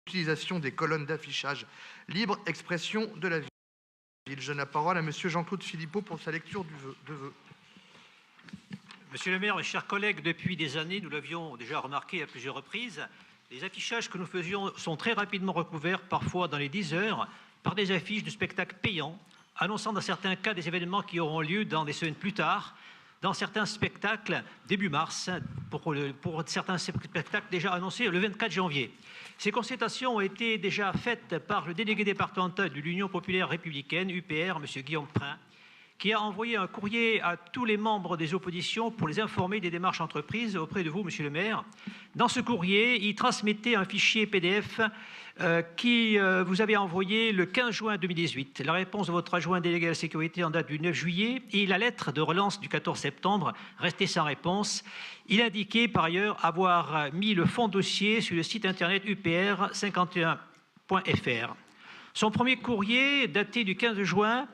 l'utilisation des colonnes d'affichage libre expression de la ville. Je donne la parole à Monsieur Jean-Claude Philippot pour sa lecture de vœux. Monsieur le maire, mes chers collègues, depuis des années, nous l'avions déjà remarqué à plusieurs reprises, les affichages que nous faisions sont très rapidement recouverts, parfois dans les 10 heures, par des affiches de spectacles payants, annonçant dans certains cas des événements qui auront lieu dans des semaines plus tard, dans certains spectacles début mars, pour certains spectacles déjà annoncés le 24 janvier. Ces constatations ont été déjà faites par le délégué départemental de l'Union populaire républicaine, UPR, M. Guillaume Prin, qui a envoyé un courrier à tous les membres des oppositions pour les informer des démarches entreprises auprès de vous, Monsieur le maire. Dans ce courrier, il transmettait un fichier PDF qui vous avait envoyé le 15 juin 2018. La réponse de votre adjoint délégué à la sécurité en date du 9 juillet et la lettre de relance du 14 septembre restaient sans réponse. Il indiquait par ailleurs avoir mis le fond dossier sur le site internet upr51.fr. Son premier courrier, daté du 15 juin,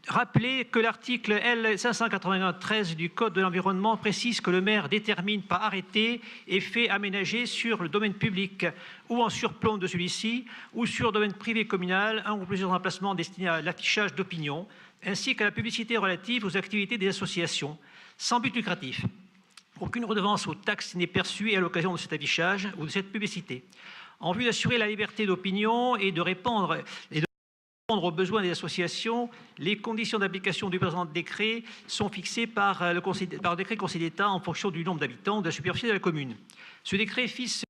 rappelez que l'article L. 593 du Code de l'environnement précise que le maire détermine par arrêté et fait aménager sur le domaine public ou en surplomb de celui-ci ou sur le domaine privé communal un ou plusieurs emplacements destinés à l'affichage d'opinion ainsi qu'à la publicité relative aux activités des associations sans but lucratif. Aucune redevance ou taxe n'est perçue à l'occasion de cet affichage ou de cette publicité. En vue d'assurer la liberté d'opinion et de répondre aux besoins des associations, les conditions d'application du présent décret sont fixées par le décret Conseil d'État en fonction du nombre d'habitants de la superficie de la commune. Ce décret fixe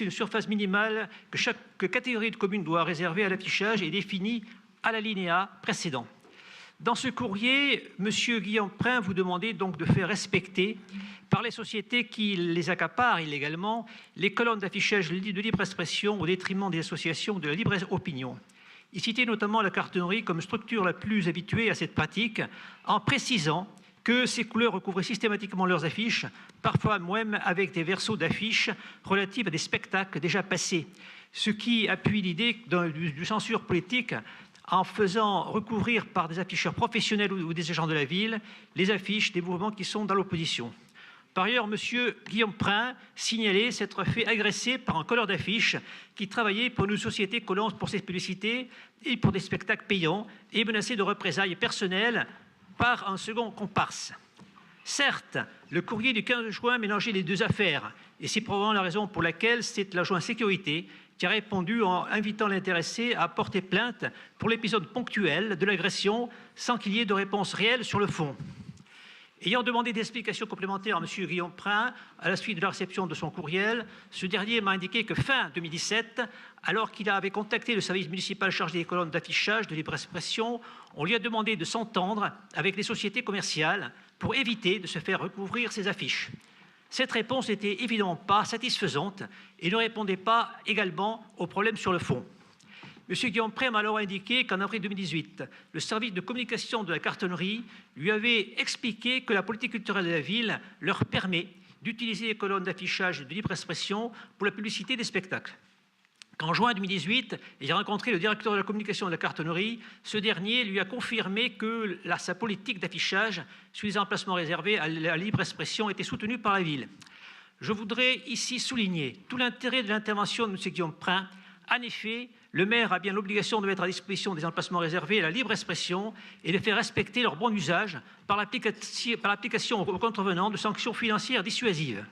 une surface minimale que chaque catégorie de communes doit réserver à l'affichage et définie à l'alinéa précédent. Dans ce courrier, M. Guillaume Prin vous demandait donc de faire respecter par les sociétés qui les accaparent illégalement les colonnes d'affichage de libre expression au détriment des associations de la libre opinion. Il citait notamment la cartonnerie comme structure la plus habituée à cette pratique, en précisant que ces couleurs recouvraient systématiquement leurs affiches, parfois même avec des versos d'affiches relatives à des spectacles déjà passés, ce qui appuie l'idée du censure politique en faisant recouvrir par des afficheurs professionnels ou des agents de la ville les affiches des mouvements qui sont dans l'opposition. Par ailleurs, M. Guillaume Prin signalait s'être fait agresser par un colleur d'affiches qui travaillait pour une société collant pour ses publicités et pour des spectacles payants et menacé de représailles personnelles par un second comparse. Certes, le courrier du 15 juin mélangeait les deux affaires et c'est probablement la raison pour laquelle c'est l'adjoint sécurité qui a répondu en invitant l'intéressé à porter plainte pour l'épisode ponctuel de l'agression sans qu'il y ait de réponse réelle sur le fond. Ayant demandé des explications complémentaires à M. Guillaume Prin à la suite de la réception de son courriel, ce dernier m'a indiqué que fin 2017, alors qu'il avait contacté le service municipal chargé des colonnes d'affichage de libre expression, on lui a demandé de s'entendre avec les sociétés commerciales pour éviter de se faire recouvrir ces affiches. Cette réponse n'était évidemment pas satisfaisante et ne répondait pas également aux problèmes sur le fond. M. Guillaume Prin m'a alors indiqué qu'en avril 2018, le service de communication de la cartonnerie lui avait expliqué que la politique culturelle de la ville leur permet d'utiliser les colonnes d'affichage de libre expression pour la publicité des spectacles. Qu'en juin 2018, ayant rencontré le directeur de la communication de la cartonnerie, ce dernier lui a confirmé que sa politique d'affichage sur les emplacements réservés à la libre expression était soutenue par la ville. Je voudrais ici souligner tout l'intérêt de l'intervention de M. Guillaume Prin. En effet, le maire a bien l'obligation de mettre à disposition des emplacements réservés à la libre expression et de faire respecter leur bon usage par l'application aux contrevenants de sanctions financières dissuasives.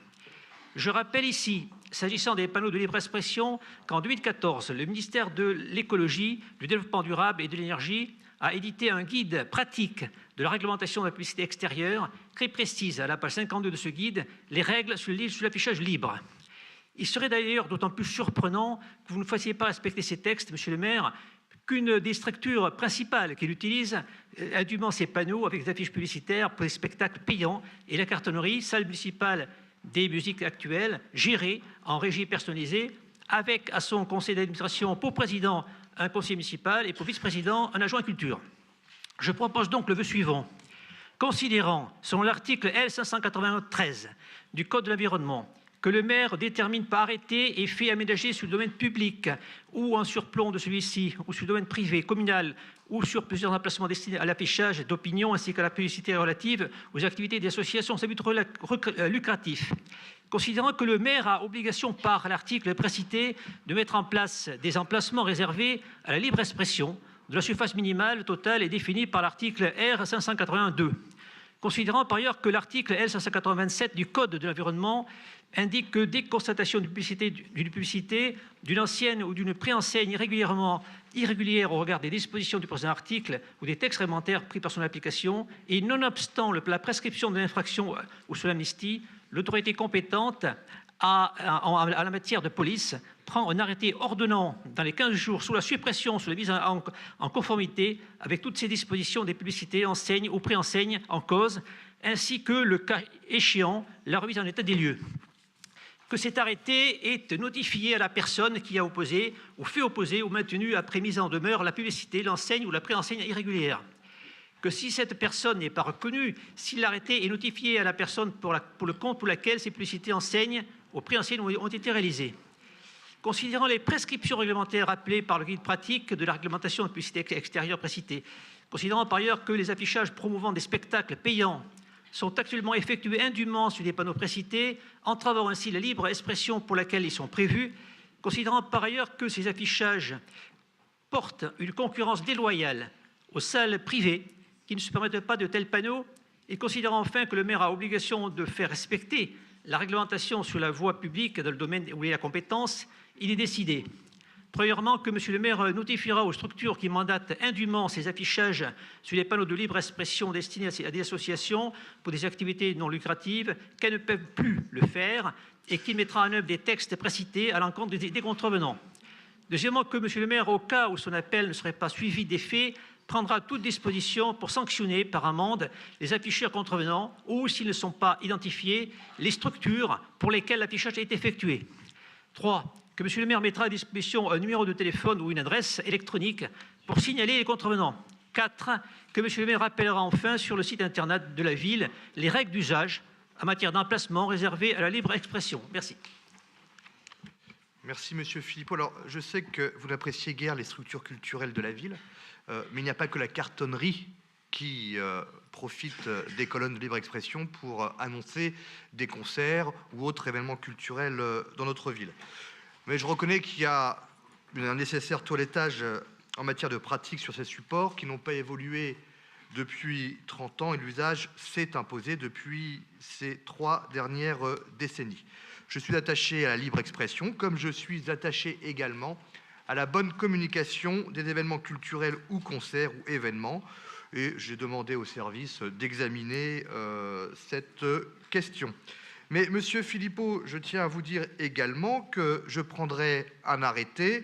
Je rappelle ici, s'agissant des panneaux de libre expression, qu'en 2014, le ministère de l'Écologie, du Développement durable et de l'Énergie a édité un guide pratique de la réglementation de la publicité extérieure qui précise à la page 52 de ce guide les règles sur l'affichage libre. Il serait d'ailleurs d'autant plus surprenant que vous ne fassiez pas respecter ces textes, Monsieur le maire, qu'une des structures principales qu'il utilise indûment ces panneaux avec des affiches publicitaires pour les spectacles payants et la cartonnerie, salle municipale des musiques actuelles, gérée en régie personnalisée, avec à son conseil d'administration pour président un conseiller municipal et pour vice-président un adjoint culture. Je propose donc le vœu suivant. Considérant, selon l'article L. 593 du Code de l'environnement, que le maire détermine par arrêté et fait aménager sur le domaine public ou en surplomb de celui-ci, ou sur le domaine privé, communal, ou sur plusieurs emplacements destinés à l'affichage d'opinion ainsi qu'à la publicité relative aux activités des associations sans but lucratif. Considérant que le maire a obligation par l'article précité de mettre en place des emplacements réservés à la libre expression, de la surface minimale totale est définie par l'article R 582. Considérant par ailleurs que l'article L 587 du Code de l'environnement indique que dès constatation d'une publicité, d'une ancienne ou d'une préenseigne irrégulière au regard des dispositions du présent article ou des textes réglementaires pris par son application, et nonobstant la prescription de l'infraction ou sous l'amnistie, l'autorité compétente en la matière de police prend un arrêté ordonnant dans les 15 jours sous la suppression, sous la mise en conformité avec toutes ces dispositions des publicités, enseignes ou préenseignes en cause, ainsi que, le cas échéant, la remise en état des lieux. Que cet arrêté est notifié à la personne qui a opposé ou fait opposer ou maintenu après mise en demeure la publicité, l'enseigne ou la préenseigne irrégulière. Que si cette personne n'est pas reconnue, si l'arrêté est notifié à la personne pour le compte pour laquelle ces publicités, enseignes ou préenseignes ont été réalisées. Considérant les prescriptions réglementaires appelées par le guide pratique de la réglementation de publicité extérieure précitée, considérant par ailleurs que les affichages promouvant des spectacles payants sont actuellement effectués indûment sur des panneaux précités, entravant ainsi la libre expression pour laquelle ils sont prévus, considérant par ailleurs que ces affichages portent une concurrence déloyale aux salles privées qui ne se permettent pas de tels panneaux, et considérant enfin que le maire a obligation de faire respecter la réglementation sur la voie publique dans le domaine où il a la compétence, il est décidé, premièrement, que M. le maire notifiera aux structures qui mandatent indûment ces affichages sur les panneaux de libre expression destinés à des associations pour des activités non lucratives qu'elles ne peuvent plus le faire et qu'il mettra en œuvre des textes précités à l'encontre des contrevenants. Deuxièmement, que M. le maire, au cas où son appel ne serait pas suivi des faits, prendra toute disposition pour sanctionner par amende les afficheurs contrevenants ou, s'ils ne sont pas identifiés, les structures pour lesquelles l'affichage est effectué. 3. Que M. le maire mettra à disposition un numéro de téléphone ou une adresse électronique pour signaler les contrevenants. 4. Que M. le maire rappellera enfin sur le site internet de la ville les règles d'usage en matière d'emplacement réservés à la libre expression. Merci. Merci, Monsieur Philippot. Alors, je sais que vous n'appréciez guère les structures culturelles de la ville, mais il n'y a pas que la cartonnerie qui profite des colonnes de libre expression pour annoncer des concerts ou autres événements culturels dans notre ville. Mais je reconnais qu'il y a un nécessaire toilettage en matière de pratique sur ces supports qui n'ont pas évolué depuis 30 ans et l'usage s'est imposé depuis ces 3 dernières décennies. Je suis attaché à la libre expression, comme je suis attaché également à la bonne communication des événements culturels ou concerts ou événements. Et j'ai demandé au service d'examiner cette question. Mais, Monsieur Philippot, je tiens à vous dire également que je prendrai un arrêté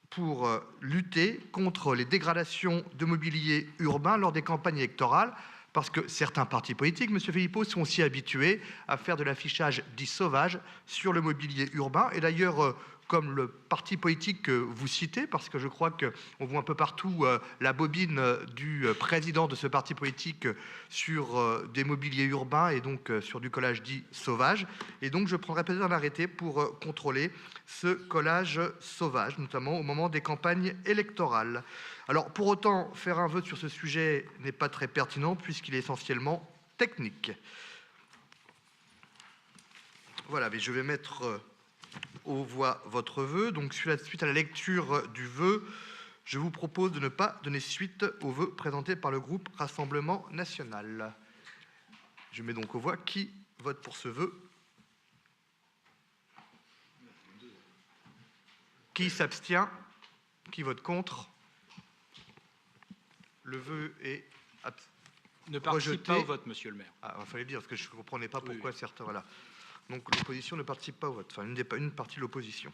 pour lutter contre les dégradations de mobilier urbain lors des campagnes électorales, parce que certains partis politiques, Monsieur Philippot, sont aussi habitués à faire de l'affichage dit sauvage sur le mobilier urbain. Et d'ailleurs, comme le parti politique que vous citez, parce que je crois qu'on voit un peu partout la bobine du président de ce parti politique sur des mobiliers urbains et donc sur du collage dit sauvage. Et donc je prendrai peut-être un arrêté pour contrôler ce collage sauvage, notamment au moment des campagnes électorales. Alors pour autant, faire un vote sur ce sujet n'est pas très pertinent puisqu'il est essentiellement technique. Voilà, mais je vais mettre aux voix votre vœu. Donc, suite à la lecture du vœu, je vous propose de ne pas donner suite au vœu présenté par le groupe Rassemblement National. Je mets donc aux voix qui vote pour ce vœu. Qui s'abstient? Qui vote contre? Le vœu est ne participe pas au vote, Monsieur le maire. Ah, il fallait dire, parce que je ne comprenais pas pourquoi certains... Voilà. Donc l'opposition ne participe pas au vote, enfin une partie de l'opposition.